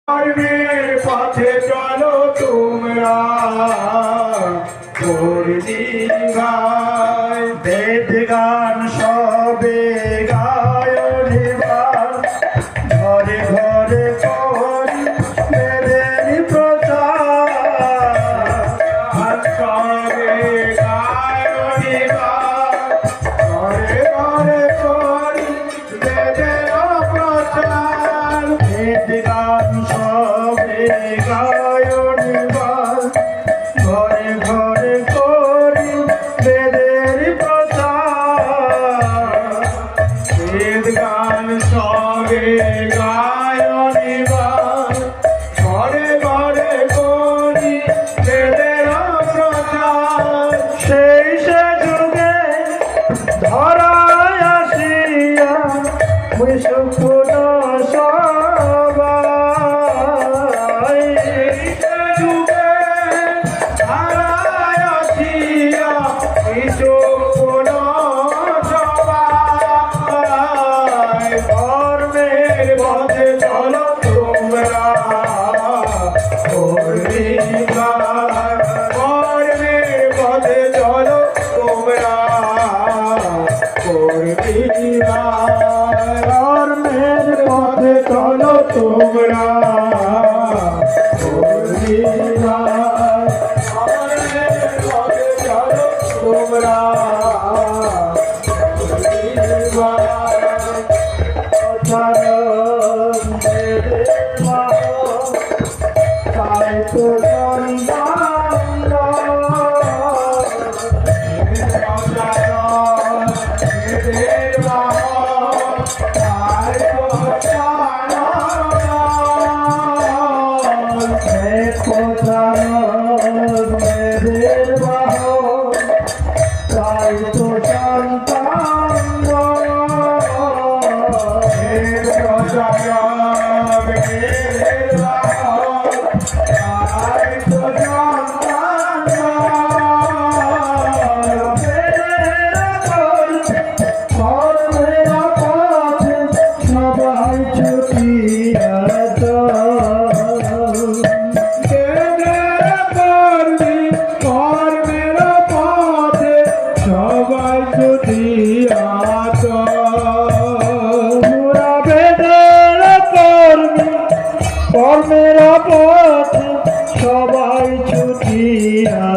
ধর্মের পথে চলো তোমরা করলি গায় বেদ গান সবে গায়নি ঘরে ঘরে করি বেদের প্রচার সবে গায়নি ঘরে ঘরে করি বেদের প্রচার বেদ গান সবে গায়নি ঘরে ঘরে করি বেদের প্রচার বেদ গান সবে গায়নি ঘরে ঘরে করি বেদের প্রচার সেই সে যুগে ধরায় আসিয়া বিশুদ্ধ সবাই যুগে ধরায় আসিয়া বিশুদ্ধ সবাই ধর্মের পথে চলো তোমরা ধর্মের পথে চলো তোমরা ধর্মের পথে চলো তোমরা ধর্মের পথে চলো তোমরা তাই তো কর্মের পথে সবাই ছুটিয়া